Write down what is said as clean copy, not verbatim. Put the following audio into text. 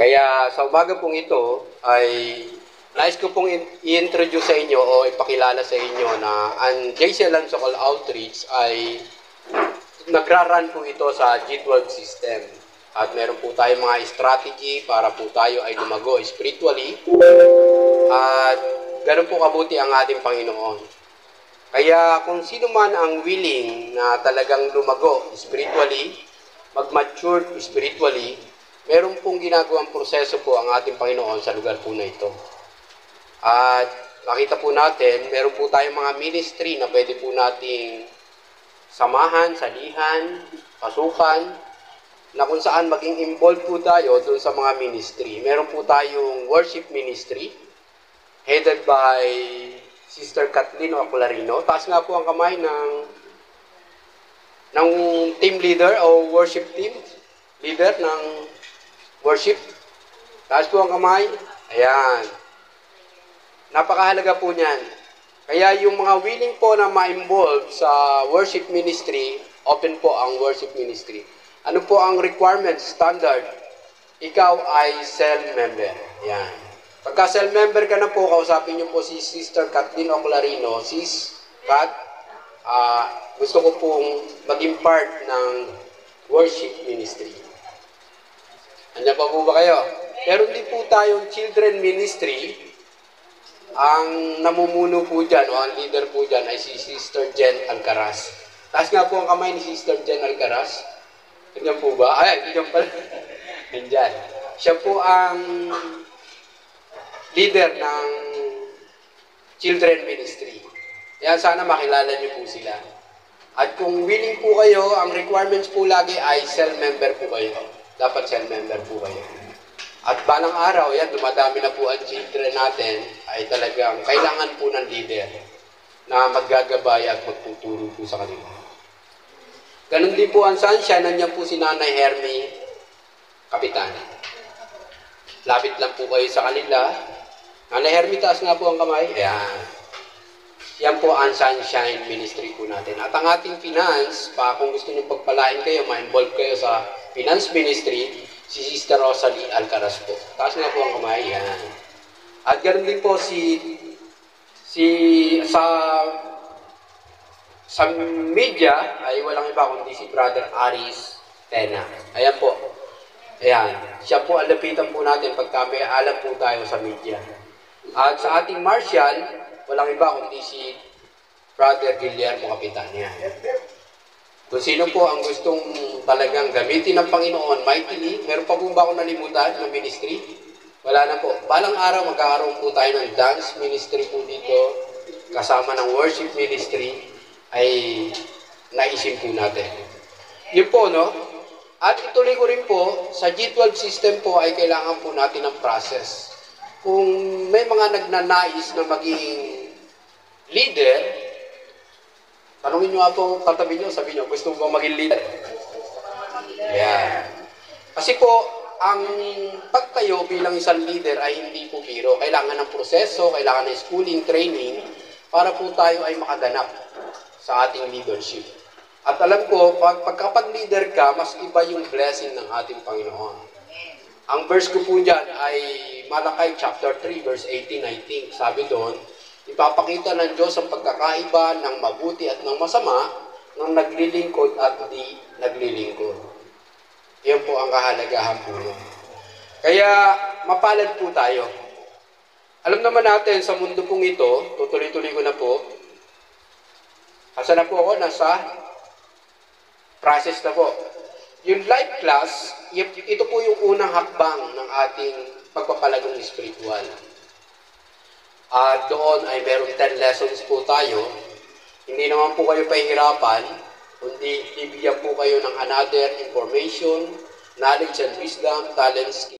Kaya sa umaga pong ito ay nais ko pong i-introduce sa inyo o ipakilala sa inyo na ang JC Alonso Call Outreach ay nagra-run po ito sa G12 system. At meron po tayong mga strategy para po tayo ay lumago spiritually at ganun po kabuti ang ating Panginoon. Kaya kung sino man ang willing na talagang lumago spiritually, mag-mature spiritually, meron pong ginagawang proseso po ang ating Panginoon sa lugar po na ito. At makita po natin, meron po tayong mga ministry na pwede po nating samahan, salihan, pasukan, na kung saan maging involved po tayo doon sa mga ministry. Meron po tayong worship ministry, headed by Sister Kathleen Ocularino. Taas nga po ang kamay ng team leader o worship team, leader ng worship. Taas po ang kamay. Ayan. Napakahalaga po niyan. Kaya yung mga willing po na ma-involve sa worship ministry, open po ang worship ministry. Ano po ang requirement, standard? Ikaw ay cell member. Yan. Pagka cell member ka na po, kausapin niyo po si Sister Kathleen Ocularino. Sis, Kat, gusto ko pong maging part ng worship ministry. Andiyan pa po ba kayo? Meron din po tayong children ministry. Ang namumuno po dyan, o ang leader po dyan, ay si Sister Jen Alcaraz. Taas nga po ang kamay ni Sister Jen Alcaraz. Nandiyan po ba? Ay, nandiyan pala. Nandiyan. Siya po ang leader ng children ministry. Yan, sana makilala niyo po sila. At kung willing po kayo, ang requirements po lagi ay cell member po kayo. Dapat cell member po kayo. At balang araw, yan, dumadami na po ang children natin, ay talagang kailangan po ng leader na maggagabay at magtuturo po sa kanila. Ganon din po ang sunshine, nandiyan po si Nanay Hermie Kapitan. Lapit lang po kayo sa kanila. Nanay Hermie, taas nga po ang kamay. Ayan. Yan po ang sunshine ministry po natin. At ang ating finance, kung gusto nyo pagpalain kayo, ma-involve kayo sa finance ministry, si Sister Rosalie Alcaraz po. Taas nga po ang kamay. Yan. At ganoon din po sa media ay walang iba kundi si Brother Aris Tena. Ayan po. Ayan. Siya po ang lapitan po natin pagka may alam po tayo sa media. At sa ating martial, walang iba kundi si Brother Guillermo Kapitan. Ayan. Kung sino po ang gustong talagang gamitin ng Panginoon mightily, meron pa po ba akong nalimutan ng ministry? Wala na po. Balang araw magkakaroon po tayo ng dance ministry po dito, kasama ng worship ministry, ay naisin po natin. Yun po, no? At ituloy ko rin po, sa G12 system po ay kailangan po natin ng process. Kung may mga nagnanais na maging leader, tanungin nyo nga po, katabi nyo, sabi nyo, gusto mo ba maging leader? Yeah. Kasi po, ang pagtayo bilang isang leader ay hindi po biro. Kailangan ng proseso, kailangan ng schooling, training, para po tayo ay makaganap sa ating leadership. At alam ko, pagkapag-leader ka, mas iba yung blessing ng ating Panginoon. Ang verse ko po dyan ay Malakay chapter 3, verse 18, I think. Sabi doon, ipapakita ng Diyos ang pagkakaiba ng mabuti at ng masama ng naglilingkod at di naglilingkod. Yan po ang kahalagahan po nun. Kaya, mapalad po tayo. Alam naman natin, sa mundo pong ito, tutuloy-tuloy ko na po, asa na po ako? Nasa process na po. Yung life class, ito po yung unang hakbang ng ating pagpapalagong spiritual. At doon ay meron 10 lessons po tayo. Hindi naman po kayo pahihirapan, kundi bibigyan po kayo ng another information, knowledge and wisdom, talents,